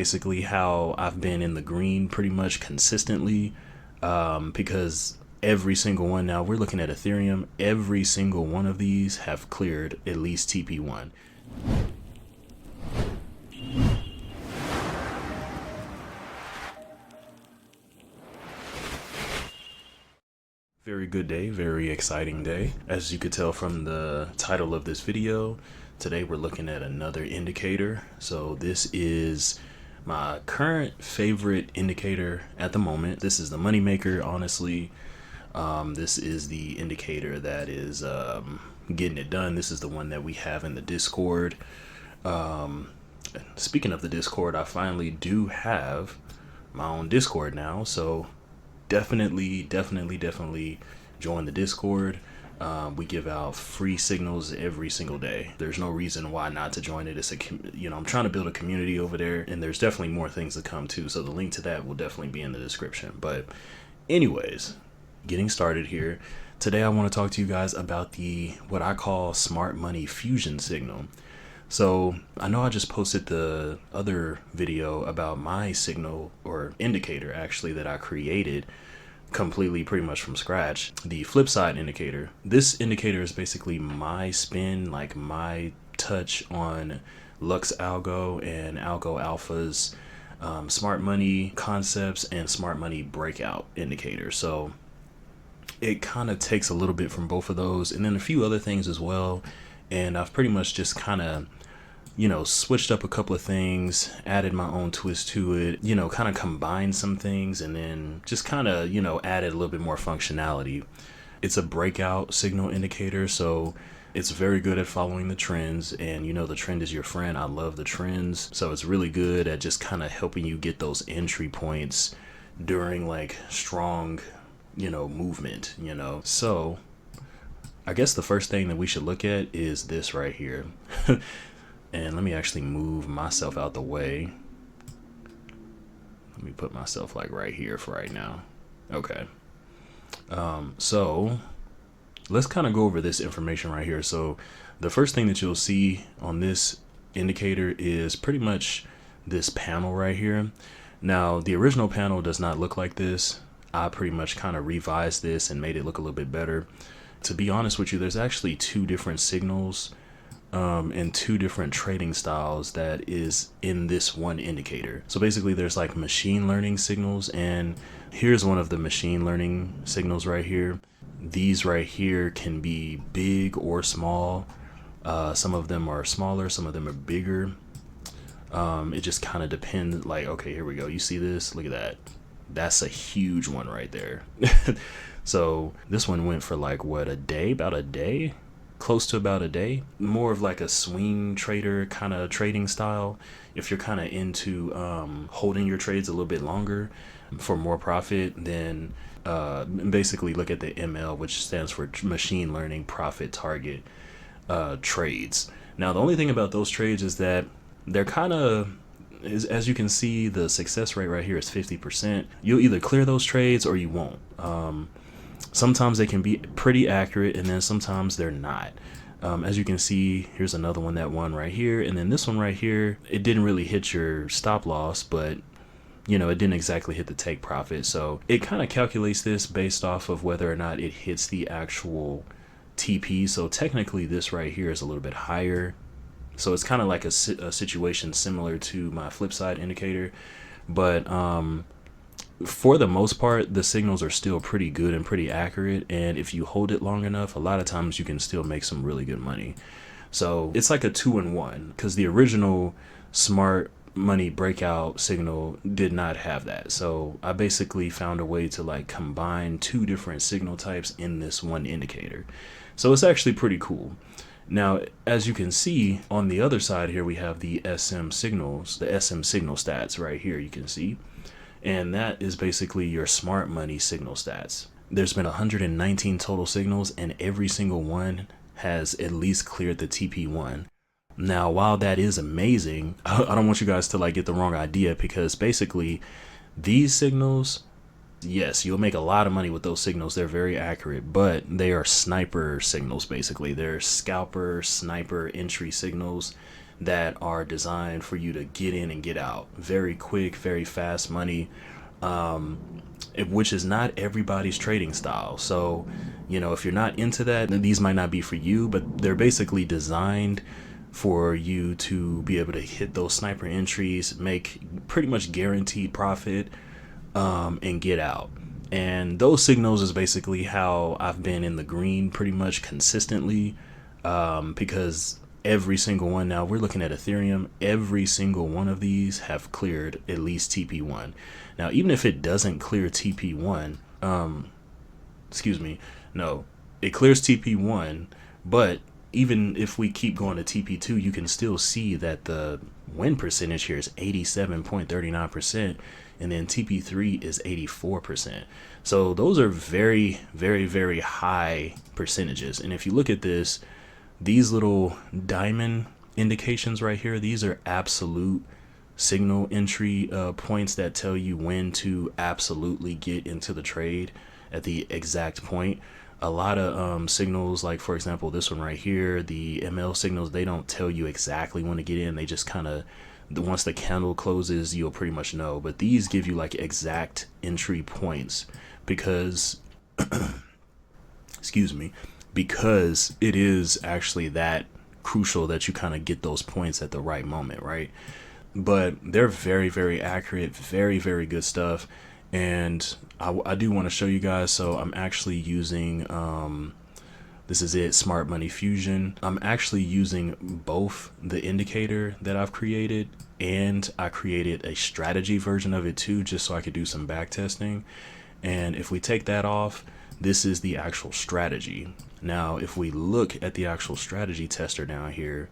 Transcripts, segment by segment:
basically how I've been in the green pretty much consistently, because every single one, now we're looking at Ethereum, every single one of these have cleared at least TP1. Very good day, very exciting day. As you could tell from the title of this video, today we're looking at another indicator. So this is my current favorite indicator at the moment. This is the moneymaker, honestly. This is the indicator that is getting it done. This is the one that we have in the Discord. Speaking of the Discord, I finally do have my own Discord now, so definitely join the Discord. We give out free signals every single day. There's no reason why not to join it. It's I'm trying to build a community over there, and there's definitely more things to come too. So the link to that will definitely be in the description. But anyways, getting started here. Today I want to talk to you guys about what I call smart money fusion signal. So I know I just posted the other video about my signal, or indicator actually, that I created completely pretty much from scratch, the flip side indicator. This indicator is basically my spin, like my touch on Lux Algo and Algo Alpha's smart money concepts and smart money breakout indicator. So it kind of takes a little bit from both of those and then a few other things as well. And I've pretty much just kind of switched up a couple of things, added my own twist to it, kind of combined some things, and then just kind of, added a little bit more functionality. It's a breakout signal indicator, so it's very good at following the trends, and the trend is your friend. I love the trends, so it's really good at just kind of helping you get those entry points during like strong, movement, So I guess the first thing that we should look at is this right here. And let me actually move myself out the way. Let me put myself like right here for right now. Okay. So let's kind of go over this information right here. So the first thing that you'll see on this indicator is pretty much this panel right here. Now, the original panel does not look like this. I pretty much kind of revised this and made it look a little bit better. To be honest with you, there's actually two different signals and two different trading styles that is in this one indicator. So basically there's like machine learning signals, and here's one of the machine learning signals right here. These right here can be big or small. Some of them are smaller, some of them are bigger. It just kind of depends. Like, okay, here we go. You see this? Look at that. That's a huge one right there. So this one went for like what, a day? About a day? Close to about a day. More of like a swing trader kind of trading style. If you're kind of into holding your trades a little bit longer for more profit, then basically look at the ML, which stands for machine learning profit target trades. Now the only thing about those trades is that they're kind of, as you can see, the success rate right here is 50%. You'll either clear those trades or you won't. Sometimes they can be pretty accurate, and then sometimes they're not. As you can see, here's another one that won right here, and then this one right here, it didn't really hit your stop loss, but it didn't exactly hit the take profit. So it kind of calculates this based off of whether or not it hits the actual TP. So technically this right here is a little bit higher. So it's kind of like a situation similar to my flip side indicator, but for the most part, the signals are still pretty good and pretty accurate. And if you hold it long enough, a lot of times you can still make some really good money. So it's like a 2-in-1, because the original smart money breakout signal did not have that. So I basically found a way to like combine two different signal types in this one indicator. So it's actually pretty cool. Now, as you can see on the other side here, we have the SM signals, the SM signal stats right here, you can see. And that is basically your smart money signal stats. There's been 119 total signals, and every single one has at least cleared the TP1. Now, while that is amazing, I don't want you guys to like get the wrong idea, because basically these signals, yes, you'll make a lot of money with those signals. They're very accurate, but they are sniper signals. Basically, they're scalper, sniper entry signals. that are designed for you to get in and get out very quick, very fast money, which is not everybody's trading style. So, if you're not into that, then these might not be for you, but they're basically designed for you to be able to hit those sniper entries, make pretty much guaranteed profit, and get out. And those signals is basically how I've been in the green pretty much consistently, because every single one, now we're looking at Ethereum, every single one of these have cleared at least TP1. Now, even if it doesn't clear TP1, no, it clears TP1, but even if we keep going to TP2, you can still see that the win percentage here is 87.39%, and then TP3 is 84%. So those are very, very, very high percentages. And if you look at this, these little diamond indications right here, these are absolute signal entry points that tell you when to absolutely get into the trade at the exact point. A lot of signals, like for example this one right here, the ML signals, they don't tell you exactly when to get in. They just kind of, once the candle closes, you'll pretty much know. But these give you like exact entry points because because it is actually that crucial that you kind of get those points at the right moment, right? But they're very, very accurate, very, very good stuff. And I do want to show you guys. So I'm actually using, this is it, Smart Money Fusion. I'm actually using both the indicator that I've created, and I created a strategy version of it too, just so I could do some back testing. And if we take that off, this is the actual strategy. Now, if we look at the actual strategy tester down here,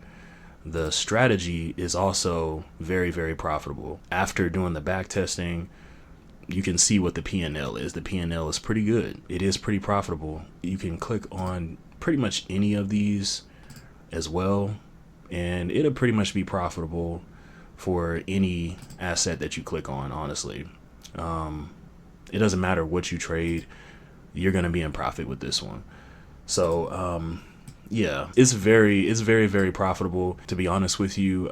the strategy is also very, very profitable. After doing the back testing, you can see what the P&L is. The P&L is pretty good. It is pretty profitable. You can click on pretty much any of these as well, and it'll pretty much be profitable for any asset that you click on, honestly. It doesn't matter what you trade, you're going to be in profit with this one. So, yeah, it's very, very profitable, to be honest with you.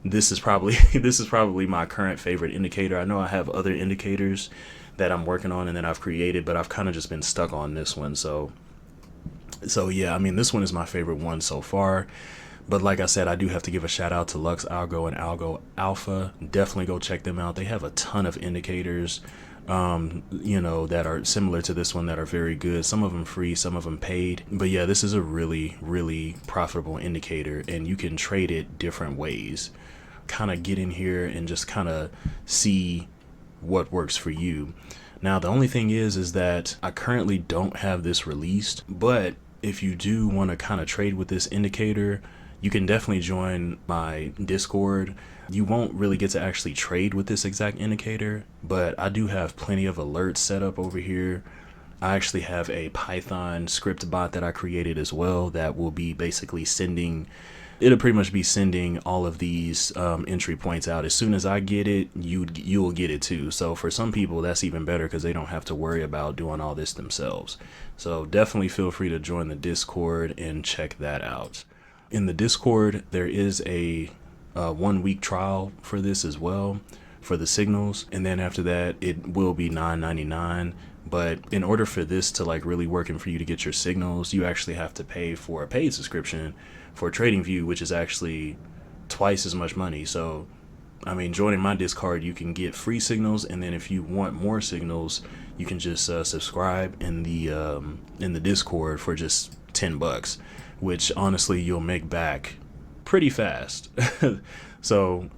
This is probably my current favorite indicator. I know I have other indicators that I'm working on and that I've created, but I've kind of just been stuck on this one. So yeah, I mean, this one is my favorite one so far. But like I said, I do have to give a shout out to Lux Algo and Algo Alpha. Definitely go check them out. They have a ton of indicators, that are similar to this one that are very good. Some of them free, some of them paid. But yeah, this is a really, really profitable indicator, and you can trade it different ways. Kind of get in here and just kind of see what works for you. Now, the only thing is that I currently don't have this released, but if you do want to kind of trade with this indicator, you can definitely join my Discord. You won't really get to actually trade with this exact indicator, but I do have plenty of alerts set up over here. I actually have a Python script bot that I created as well that will be basically it'll pretty much be sending all of these entry points out. As soon as I get it, you'll get it too. So for some people, that's even better because they don't have to worry about doing all this themselves. So definitely feel free to join the Discord and check that out. In the Discord, there is a 1 week trial for this as well, for the signals, and then after that it will be $9.99. But in order for this to like really work and for you to get your signals, you actually have to pay for a paid subscription for TradingView, which is actually twice as much money. So I mean, joining my Discord, you can get free signals, and then if you want more signals, you can just subscribe in the Discord for just $10, which honestly you'll make back pretty fast. So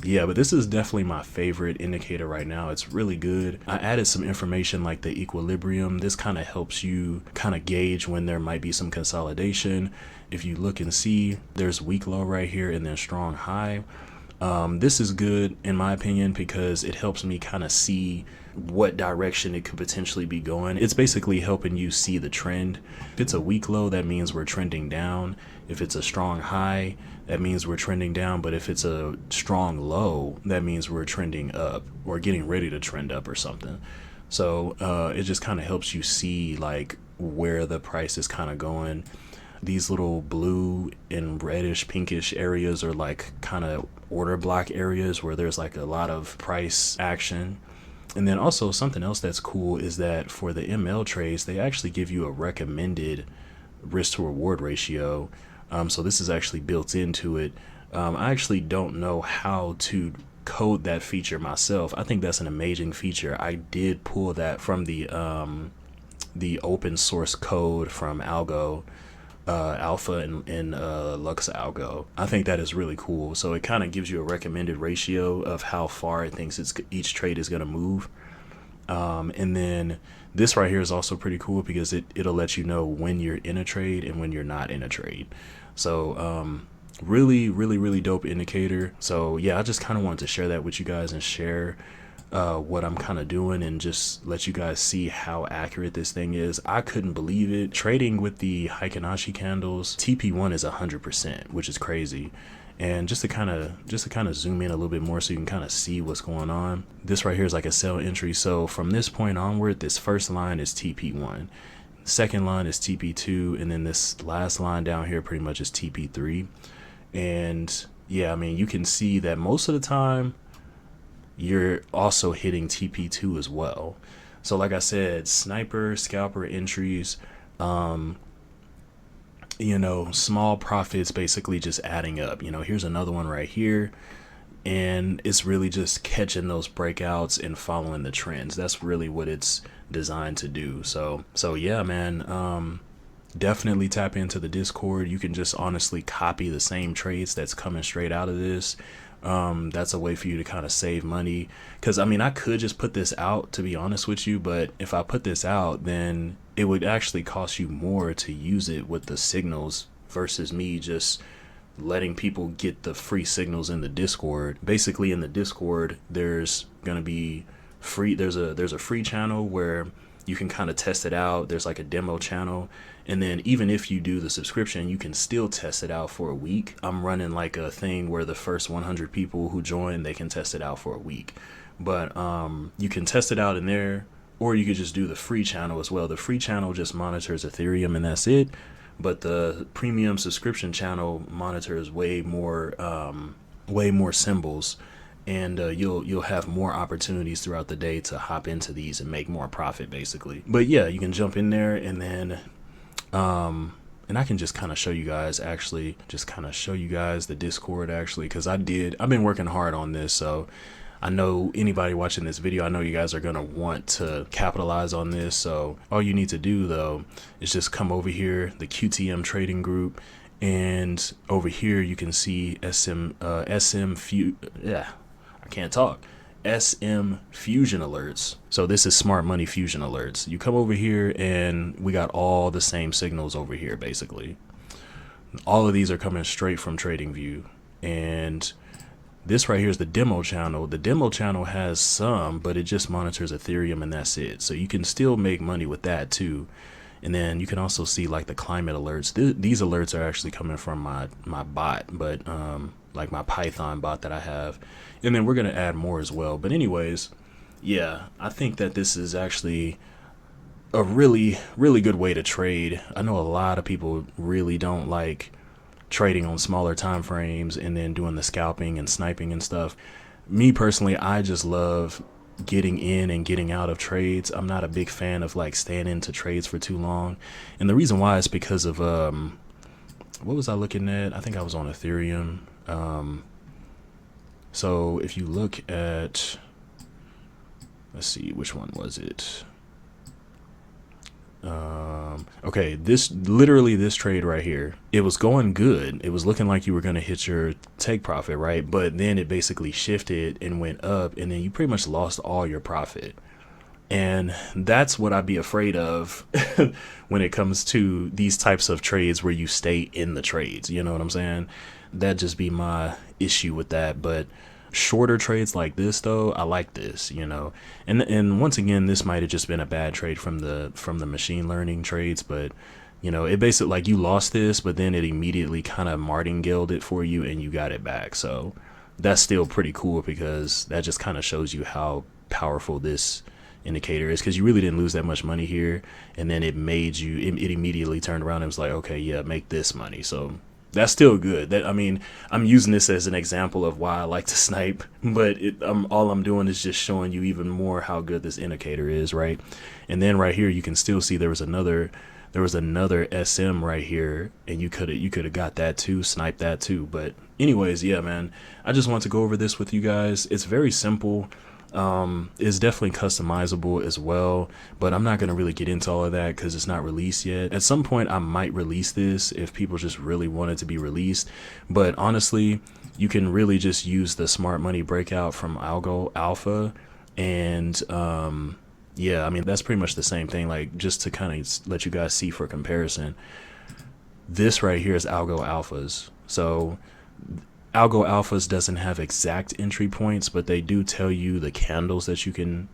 yeah, but this is definitely my favorite indicator right now. It's really good. I added some information like the equilibrium. This kind of helps you kind of gauge when there might be some consolidation. If you look and see, there's weak low right here and then strong high. This is good in my opinion because it helps me kind of see what direction it could potentially be going. It's basically helping you see the trend. If it's a weak low, that means we're trending down. If it's a strong high, that means we're trending down. But if it's a strong low, that means we're trending up or getting ready to trend up or something. So it just kind of helps you see like where the price is kind of going. these little blue and reddish pinkish areas are like kind of order block areas where there's like a lot of price action. And then also something else that's cool is that for the ML trades, they actually give you a recommended risk to reward ratio. So this is actually built into it. I actually don't know how to code that feature myself. I think that's an amazing feature. I did pull that from the open source code from Algo, Alpha and Lux Algo. I think that is really cool. So it kind of gives you a recommended ratio of how far it thinks each trade is going to move. And then this right here is also pretty cool because it'll let you know when you're in a trade and when you're not in a trade. So really dope indicator. So yeah, I just kind of wanted to share that with you guys and share what I'm kind of doing and just let you guys see how accurate this thing is. I couldn't believe it. Trading with the Heikin-Ashi candles, TP1 is 100%, which is crazy. And just to kind of zoom in a little bit more so you can kind of see what's going on. This right here is like a sell entry. So from this point onward, this first line is TP1. Second line is TP2, and then this last line down here pretty much is TP3. And yeah, I mean, you can see that most of the time you're also hitting TP2 as well. So like I said, sniper, scalper entries, you know, small profits basically just adding up. You know, here's another one right here, and it's really just catching those breakouts and following the trends. That's really what it's designed to do. So yeah, man, definitely tap into the Discord. You can just honestly copy the same trades that's coming straight out of this. That's a way for you to kind of save money, because I mean, I could just put this out, to be honest with you, but if I put this out, then it would actually cost you more to use it with the signals versus me just letting people get the free signals in the Discord. Basically in the Discord, there's gonna be free, there's a free channel where you can kind of test it out. There's like a demo channel, and then even if you do the subscription, you can still test it out for a week. I'm running like a thing where the first 100 people who join, they can test it out for a week. But you can test it out in there, or you could just do the free channel as well. The free channel just monitors Ethereum and that's it. But the premium subscription channel monitors way more symbols, and you'll have more opportunities throughout the day to hop into these and make more profit, basically. But yeah, you can jump in there, and then and I can just kind of show you guys, actually just kind of show you guys the Discord, actually, because I've been working hard on this. So I know anybody watching this video, I know you guys are going to want to capitalize on this. So all you need to do though is just come over here, the QTM trading group, and over here you can see SM Fusion alerts. So this is smart money fusion alerts. You come over here and we got all the same signals over here. Basically all of these are coming straight from TradingView, and this right here is the demo channel. The demo channel has some, but it just monitors Ethereum and that's it. So you can still make money with that too. And then you can also see like the climate alerts. These alerts are actually coming from my bot, but like my Python bot that I have. And then we're going to add more as well. But anyways, yeah, I think that this is actually a really good way to trade. I know a lot of people really don't like trading on smaller time frames and then doing the scalping and sniping and stuff. Me personally, I just love getting in and getting out of trades. I'm not a big fan of like staying into trades for too long, and the reason why is because of what was I looking at? I think I was on Ethereum. So if you look at, let's see, which one was it? Okay, this trade right here, it was going good. It was looking like you were going to hit your take profit, right? But then it basically shifted and went up, and then you pretty much lost all your profit. And that's what I'd be afraid of when it comes to these types of trades where you stay in the trades. You know what I'm saying? That'd just be my issue with that. But shorter trades like this though, I like this, you know. And once again, this might have just been a bad trade from the machine learning trades, but you know, it basically like you lost this, but then it immediately kind of martingale it for you and you got it back. So that's still pretty cool, because that just kind of shows you how powerful this indicator is, because you really didn't lose that much money here, and then it immediately turned around and was like, okay, yeah, make this money. So that's still good. That, I mean, I'm using this as an example of why I like to snipe, but all I'm doing is just showing you even more how good this indicator is, right? And then right here, you can still see there was another SM right here, and you could have got that too, sniped that too. But anyways, yeah, man, I just want to go over this with you guys. It's very simple. It's definitely customizable as well, but I'm not going to really get into all of that because it's not released yet. At some point I might release this if people just really want it to be released, but honestly, you can really just use the smart money breakout from Algo Alpha, and yeah, I mean, that's pretty much the same thing. Like, just to kind of let you guys see for comparison, this right here is Algo Alphas. So Algo Alphas doesn't have exact entry points, but they do tell you the candles that you can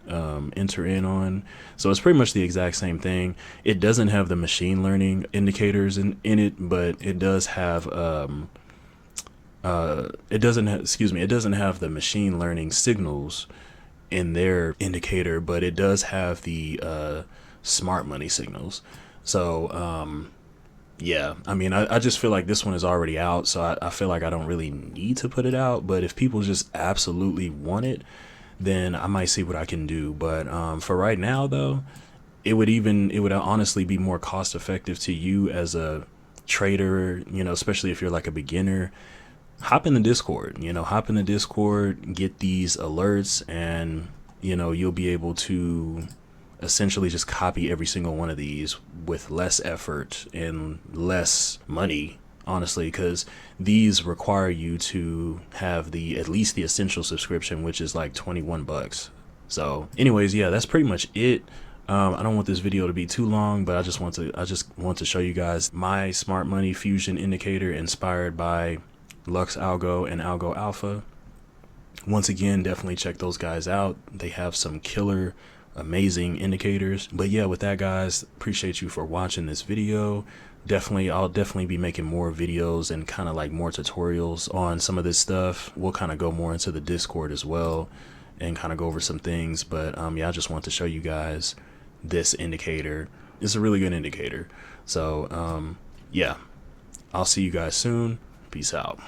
enter in on. So it's pretty much the exact same thing. It doesn't have the machine learning indicators in it, but it does have it doesn't have the machine learning signals in their indicator, but it does have the smart money signals. So yeah, I mean, I just feel like this one is already out, so I feel like I don't really need to put it out. But if people just absolutely want it, then I might see what I can do. But for right now, though, it would honestly be more cost effective to you as a trader, you know, especially if you're like a beginner. Hop in the Discord, get these alerts, and you'll be able to essentially just copy every single one of these with less effort and less money, honestly, because these require you to have at least the essential subscription, which is like $21. So anyways, yeah, that's pretty much it. I don't want this video to be too long, but I just want to show you guys my smart money fusion indicator inspired by Lux Algo and Algo Alpha. Once again, definitely check those guys out. They have some killer, amazing indicators. But yeah, with that, guys, appreciate you for watching this video. I'll definitely be making more videos and kind of like more tutorials on some of this stuff. We'll kind of go more into the Discord as well and kind of go over some things. But yeah, I just want to show you guys this indicator. It's a really good indicator. So yeah, I'll see you guys soon. Peace out.